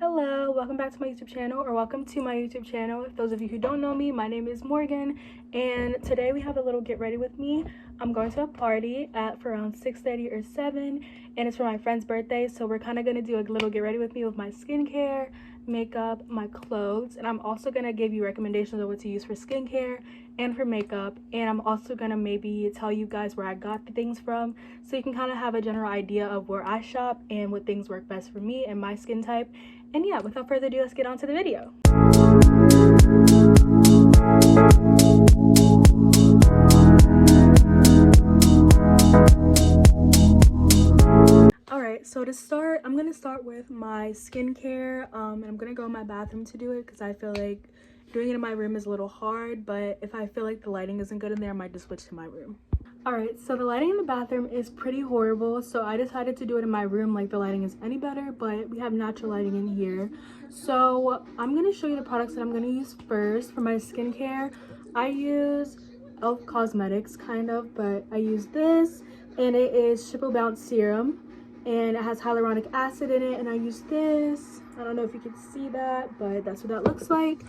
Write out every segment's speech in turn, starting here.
Hello, welcome back to my YouTube channel, or welcome to my YouTube channel. Those of you who don't know me, my name is Morgan, and today we have a little get ready with me. I'm going to a party for around 6:30 or 7, and it's for my friend's birthday, so we're kind of going to do a little get ready with me with my skincare, makeup, my clothes, and I'm also going to give you recommendations of what to use for skincare and for makeup, and I'm also going to maybe tell you guys where I got the things from, so you can kind of have a general idea of where I shop and what things work best for me and my skin type. And yeah, without further ado, let's get on to the video. Alright, so to start, I'm going to start with my skincare, and I'm going to go in my bathroom to do it because I feel like doing it in my room is a little hard, but if I feel like the lighting isn't good in there, I might just switch to my room. Alright, so the lighting in the bathroom is pretty horrible, so I decided to do it in my room like the lighting is any better, but we have natural lighting in here. So I'm going to show you the products that I'm going to use first. For my skincare, I use e.l.f. Cosmetics kind of, but I use this, and it is Triple Bounce Serum, and it has hyaluronic acid in it, and I use this. I don't know if you can see that, but that's what that looks like.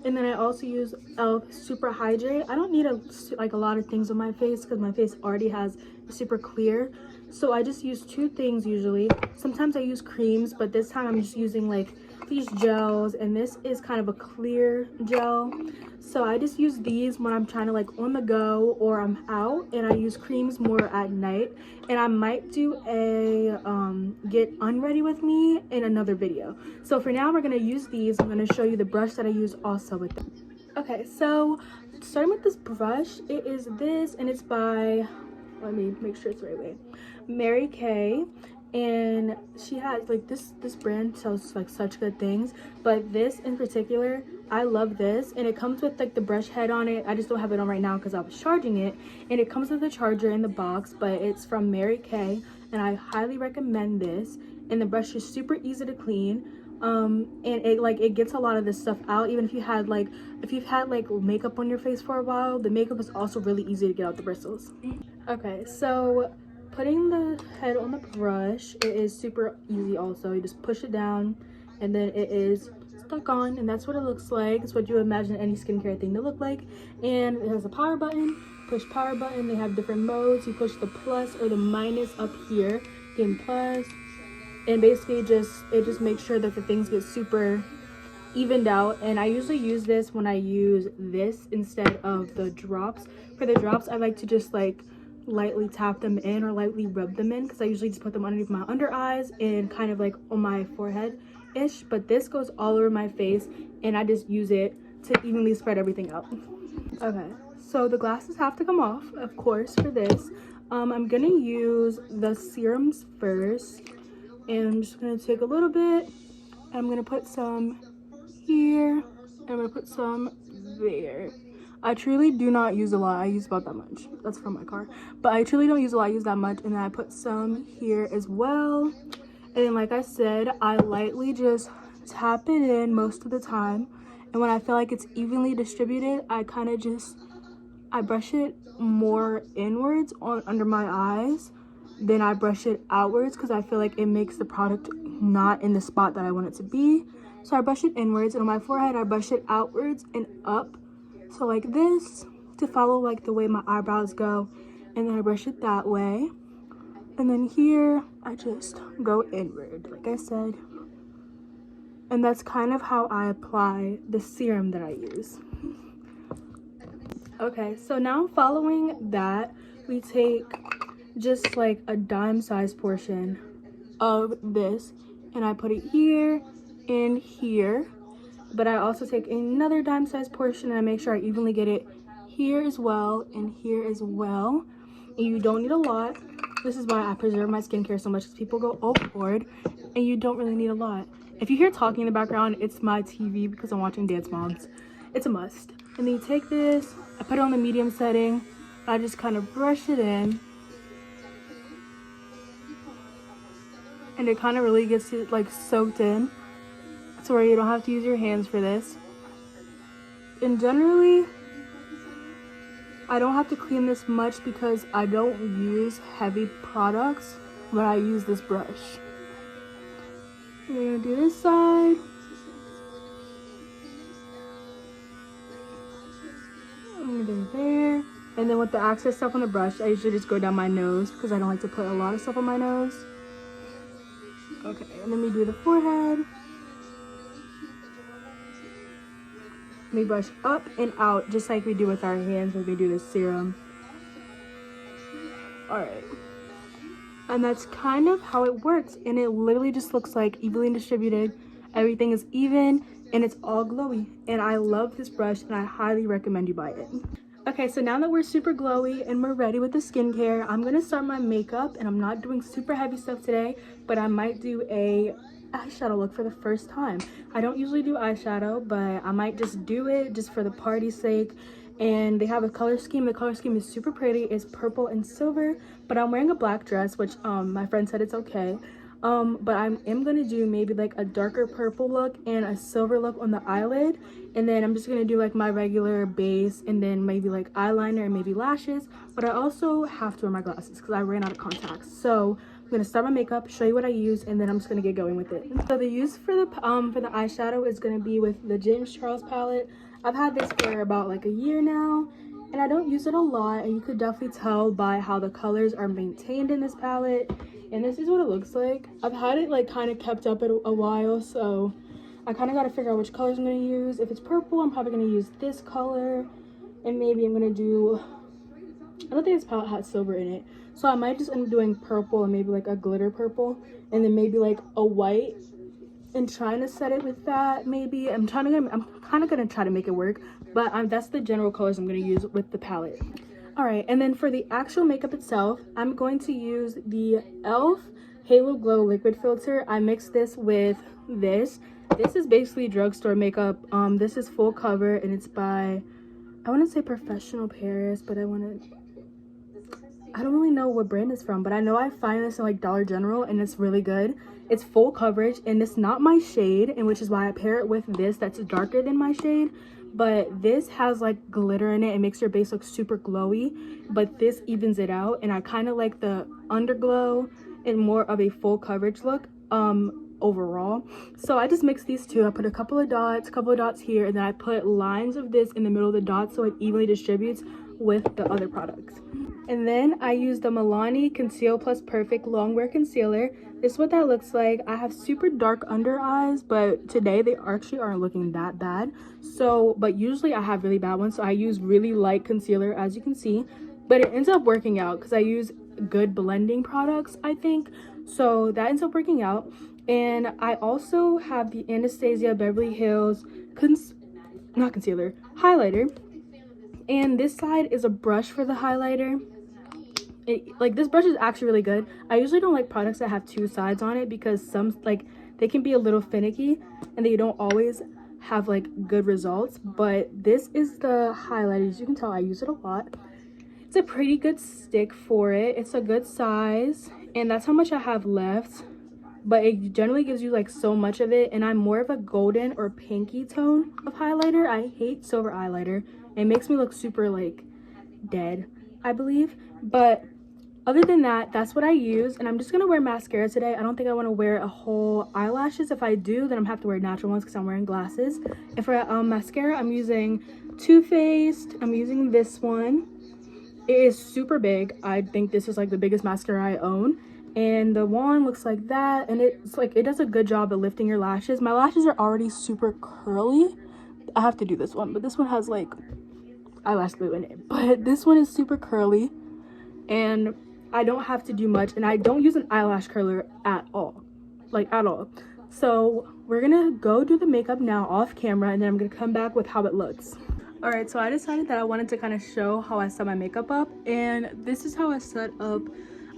And then I also use e.l.f. Super Hydrate. I don't need a lot of things on my face because my face already has super clear. So I just use two things usually. Sometimes I use creams, but this time I'm just using like these gels, and this is kind of a clear gel. So I just use these when I'm trying to like on the go or I'm out, and I use creams more at night. And I might do a get unready with me in another video. So for now, we're going to use these. I'm going to show you the brush that I use also with them. Okay, so starting with this brush, it is this, and it's by, let me make sure it's the right way, Mary Kay. And she has like this brand sells like such good things, but this in particular, I love this, and it comes with like the brush head on it. I just don't have it on right now because I was charging it, and it comes with a charger in the box, but it's from Mary Kay, and I highly recommend this. And the brush is super easy to clean, and it gets a lot of this stuff out. Even if you've had like makeup on your face for a while, the makeup is also really easy to get out the bristles. Okay, so putting the head on the brush, it is super easy also. You just push it down, and then it is stuck on, and that's what it looks like. It's what you imagine any skincare thing to look like. And it has a power button. Push power button. They have different modes. You push the plus or the minus up here, again plus, and basically it just makes sure that the things get super evened out. And I usually use this when I use this instead of the drops. For the drops, I like to just like lightly tap them in or lightly rub them in, because I usually just put them underneath my under eyes and kind of like on my forehead ish, but this goes all over my face, and I just use it to evenly spread everything out. Okay, so the glasses have to come off, of course, for this. I'm gonna use the serums first, and I'm just gonna take a little bit, and I'm gonna put some here, and I'm gonna put some there. I truly do not use a lot. I use about that much. That's from my car, but I truly don't use a lot. I use that much. And then I put some here as well. And then, like I said, I lightly just tap it in most of the time, and when I feel like it's evenly distributed, I kind of just brush it more inwards under my eyes, then I brush it outwards because I feel like it makes the product not in the spot that I want it to be. So I brush it inwards, and on my forehead I brush it outwards and up, so like this, to follow like the way my eyebrows go, and then I brush it that way. And then here I just go inward, like I said, and that's kind of how I apply the serum that I use. Okay, so now following that, we take just like a dime size portion of this, and I put it here and here, but I also take another dime size portion, and I make sure I evenly get it here as well and here as well. And you don't need a lot. This is why I preserve my skincare so much, because people go overboard, and you don't really need a lot. If you hear talking in the background, it's my TV because I'm watching Dance Moms. It's a must. And then you take this, I put it on the medium setting, I just kind of brush it in, and it kind of really gets it like soaked in, so where you don't have to use your hands for this. And generally, I don't have to clean this much because I don't use heavy products when I use this brush. I'm gonna do this side. I'm gonna do there. And then with the access stuff on the brush, I usually just go down my nose because I don't like to put a lot of stuff on my nose. Okay, and then we do the forehead. We brush up and out just like we do with our hands when we do the serum. Alright. And that's kind of how it works. And it literally just looks like evenly distributed. Everything is even and it's all glowy. And I love this brush and I highly recommend you buy it. Okay, so now that we're super glowy and we're ready with the skincare, I'm gonna start my makeup, and I'm not doing super heavy stuff today, but I might do a eyeshadow look for the first time. I don't usually do eyeshadow, but I might just do it just for the party's sake. And they have a color scheme. The color scheme is super pretty. It's purple and silver, but I'm wearing a black dress, which my friend said it's okay. But I am gonna do maybe like a darker purple look and a silver look on the eyelid, and then I'm just gonna do like my regular base and then maybe like eyeliner and maybe lashes. But I also have to wear my glasses because I ran out of contacts. So I'm gonna start my makeup, show you what I use, and then I'm just gonna get going with it. So the use for the eyeshadow is gonna be with the James Charles palette. I've had this for about like a year now, and I don't use it a lot, and you could definitely tell by how the colors are maintained in this palette. And this is what it looks like. I've had it like kind of kept up a while, so I kind of got to figure out which colors I'm going to use. If it's purple, I'm probably going to use this color, and maybe I'm going to do, I don't think this palette has silver in it, so I might just end up doing purple and maybe like a glitter purple, and then maybe like a white, and trying to set it with that. Maybe I'm kind of gonna try to make it work, but that's the general colors I'm going to use with the palette. Alright, and then for the actual makeup itself, I'm going to use the e.l.f. Halo Glow Liquid Filter. I mixed this with this. This is basically drugstore makeup. This is full cover, and it's by, I want to say Professional Paris, but I don't really know what brand it's from, but I know I find this in like Dollar General, and it's really good. It's full coverage, and it's not my shade, and which is why I pair it with this that's darker than my shade. But this has like glitter in it. It makes your base look super glowy, but this evens it out, and I kind of like the underglow and more of a full coverage look overall. So I just mixed these two. I put a couple of dots here, and then I put lines of this in the middle of the dots so it evenly distributes with the other products. And then I used the Milani Conceal Plus Perfect Longwear Concealer. This is what that looks like. I have super dark under eyes, but today they actually aren't looking that bad. So, but usually I have really bad ones, so I use really light concealer, as you can see. But it ends up working out because I use good blending products, I think. So that ends up working out. And I also have the Anastasia Beverly Hills highlighter. And this side is a brush for the highlighter. This brush is actually really good. I usually don't like products that have two sides on it because some they can be a little finicky and they don't always have like good results. But this is the highlighter. As you can tell, I use it a lot. It's a pretty good stick for it. It's a good size, and that's how much I have left. But it generally gives you like so much of it, and I'm more of a golden or pinky tone of highlighter. I hate silver eyeliner. It makes me look super like dead, I believe. But other than that, that's what I use. And I'm just gonna wear mascara today. I don't think I want to wear a whole eyelashes. If I do, then I'm gonna have to wear natural ones because I'm wearing glasses. And for mascara, I'm using Too Faced. I'm using this one. It is super big. I think this is like the biggest mascara I own. And the wand looks like that, and it's like it does a good job of lifting your lashes. My lashes are already super curly. I have to do this one, but this one has like eyelash glue in it. But this one is super curly, and I don't have to do much, and I don't use an eyelash curler at all, like at all. So we're gonna go do the makeup now off camera, and then I'm gonna come back with how it looks. All right, so I decided that I wanted to kind of show how I set my makeup up, and this is how I set up.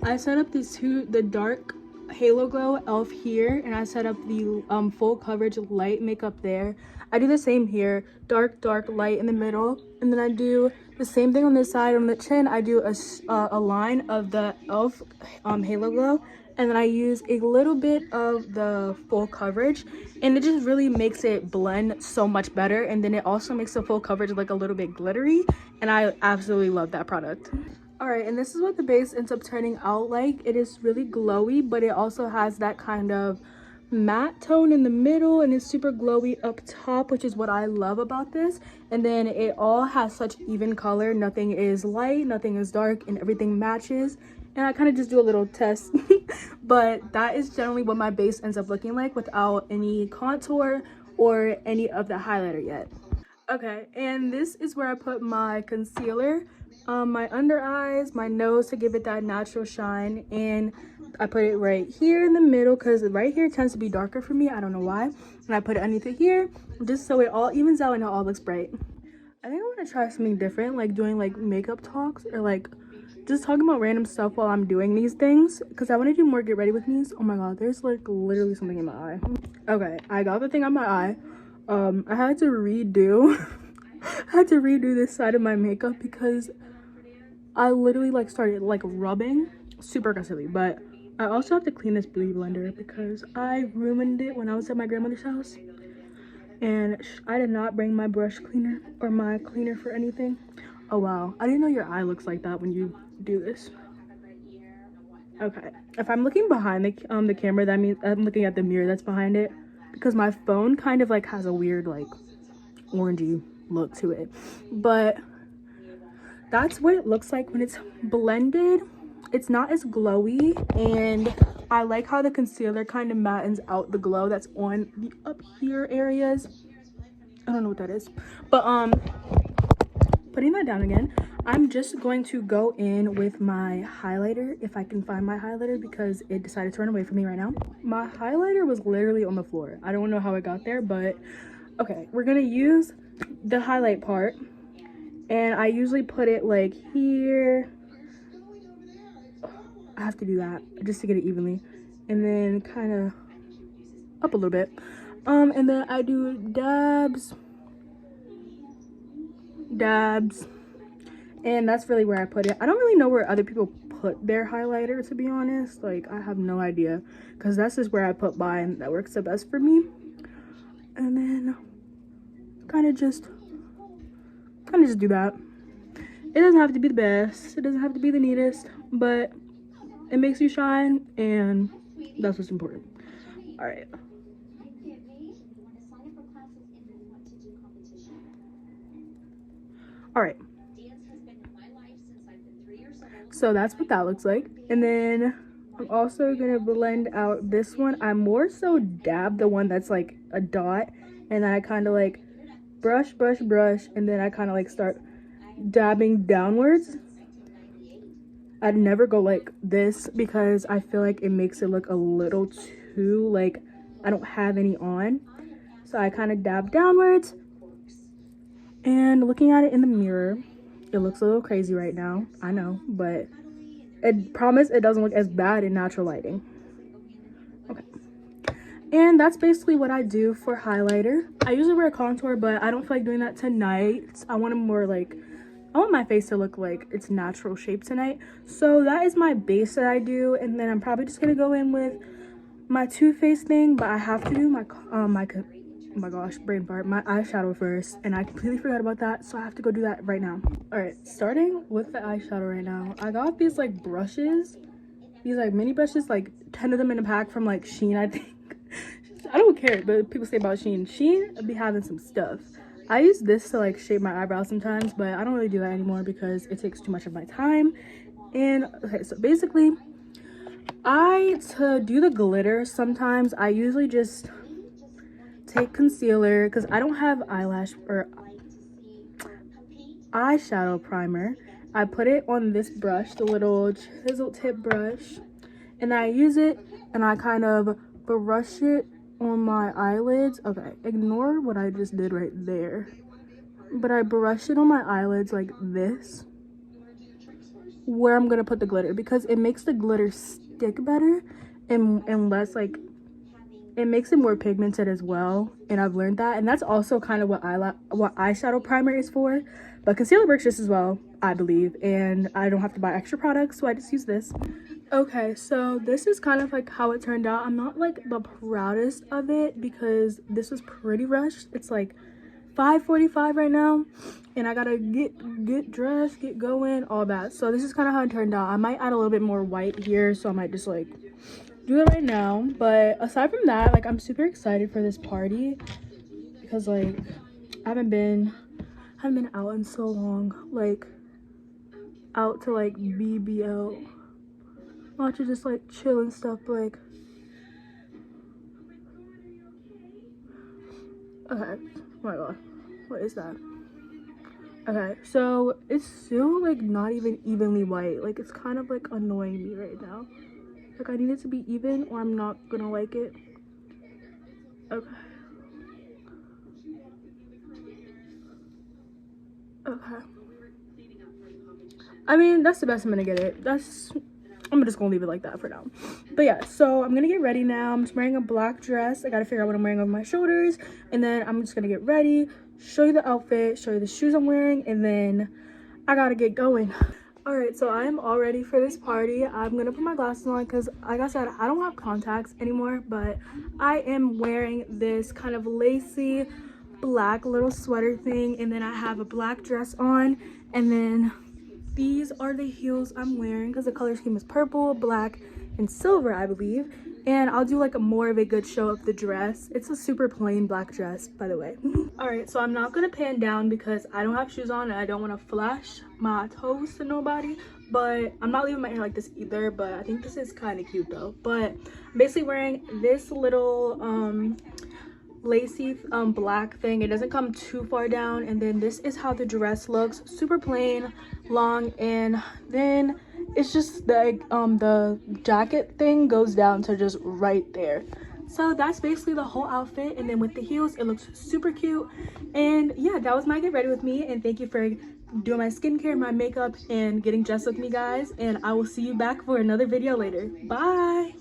I set up the dark Halo Glow e.l.f. here, and I set up the full coverage light makeup there. I do the same here, dark light in the middle, and then I do the same thing on this side. On the chin, I do a line of the e.l.f. Halo Glow, and then I use a little bit of the full coverage, and it just really makes it blend so much better. And then it also makes the full coverage look a little bit glittery, and I absolutely love that product. All right, and this is what the base ends up turning out like. It is really glowy, but it also has that kind of matte tone in the middle and it's super glowy up top, which is what I love about this. And then it all has such even color. Nothing is light, nothing is dark, and everything matches. And I kind of just do a little test but that is generally what my base ends up looking like without any contour or any of the highlighter yet. Okay, and this is where I put my concealer, my under eyes, my nose to give it that natural shine, and I put it right here in the middle because right here tends to be darker for me. I don't know why. And I put it underneath it here just so it all evens out and it all looks bright. I think I want to try something different, like doing like makeup talks or like just talking about random stuff while I'm doing these things because I want to do more get ready with me's. Oh my god, there's like literally something in my eye. Okay, I got the thing on my eye. I had to redo I had to redo this side of my makeup because I literally like started like rubbing super aggressively, but I also have to clean this beauty blender because I ruined it when I was at my grandmother's house and I did not bring my brush cleaner or my cleaner for anything. Oh wow, I didn't know your eye looks like that when you do this. Okay, if I'm looking behind the camera, that means I'm looking at the mirror that's behind it because my phone kind of like has a weird like orangey look to it, but that's what it looks like when it's blended. It's not as glowy, and I like how the concealer kind of mattens out the glow that's on the up here areas. I don't know what that is, but putting that down again, I'm just going to go in with my highlighter if I can find my highlighter because it decided to run away from me right now. My highlighter was literally on the floor. I don't know how it got there, but okay, we're gonna use the highlight part, and I usually put it like here. I have to do that just to get it evenly, and then kind of up a little bit, and then I do dabs, and that's really where I put it. I don't really know where other people put their highlighter, to be honest. Like, I have no idea because that's just where I put mine. That works the best for me. And then kind of just do that. It doesn't have to be the best, it doesn't have to be the neatest, but it makes you shine, and that's what's important. All right. All right. So that's what that looks like. And then I'm also gonna blend out this one. I more so dab the one that's like a dot, and then I kind of like brush, and then I kind of like start dabbing downwards. I'd never go like this because I feel like it makes it look a little too like I don't have any on. So I kind of dab downwards, and looking at it in the mirror, it looks a little crazy right now, I know, but I promise it doesn't look as bad in natural lighting. Okay, and that's basically what I do for highlighter. I usually wear a contour, but I don't feel like doing that tonight. I want my face to look like its natural shape tonight. So that is my base that I do, and then I'm probably just gonna go in with my Too Faced thing, but I have to do my oh my gosh, brain fart, my eyeshadow first, and I completely forgot about that, so I have to go do that right now. All right, starting with the eyeshadow right now. I got these like brushes, these like mini brushes, like 10 of them in a pack from like Shein, I think. I don't care, but people say about Shein be having some stuff. I use this to like shape my eyebrows sometimes, but I don't really do that anymore because it takes too much of my time. And okay, so basically to do the glitter, sometimes I usually just take concealer because I don't have eyelash or eyeshadow primer. I put it on this brush, the little chisel tip brush, and I use it and I kind of brush it on my eyelids. Okay, ignore what I just did right there, but I brush it on my eyelids like this, where I'm gonna put the glitter, because it makes the glitter stick better and less like, it makes it more pigmented as well, and I've learned that. And that's also kind of what eyeshadow primer is for, but concealer works just as well, I believe, and I don't have to buy extra products, so I just use this. Okay, so this is kind of like how it turned out. I'm not like the proudest of it because this was pretty rushed. It's like 5:45 right now, and I gotta get dressed, get going, all that. So this is kind of how it turned out. I might add a little bit more white here, so I might just like do it right now. But aside from that, like, I'm super excited for this party because like I haven't been out in so long, like out to like BBL, not to just like chill and stuff. But, like, okay, oh my god, what is that? Okay, so it's still like not even evenly white. Like, it's kind of like annoying me right now. Like, I need it to be even or I'm not gonna like it. Okay. Okay. I mean, that's the best I'm gonna get it. I'm just gonna leave it like that for now. But yeah, so I'm gonna get ready now. I'm just wearing a black dress. I gotta figure out what I'm wearing over my shoulders, and then I'm just gonna get ready, show you the outfit, show you the shoes I'm wearing, and then I gotta get going. All right, so I am all ready for this party. I'm gonna put my glasses on because, like I said, I don't have contacts anymore, but I am wearing this kind of lacy black little sweater thing, and then I have a black dress on, and then these are the heels I'm wearing because the color scheme is purple, black, and silver, I believe. And I'll do like a more of a good show of the dress. It's a super plain black dress, by the way. All right, so I'm not gonna pan down because I don't have shoes on and I don't want to flash my toes to nobody. But I'm not leaving my hair like this either, but I think this is kind of cute though. But I'm basically wearing this little lacy black thing. It doesn't come too far down, and then this is how the dress looks. Super plain, long, and then it's just the jacket thing goes down to just right there. So that's basically the whole outfit, and then with the heels it looks super cute. And yeah, that was my get ready with me, and thank you for doing my skincare, my makeup, and getting dressed with me, guys. And I will see you back for another video later. Bye.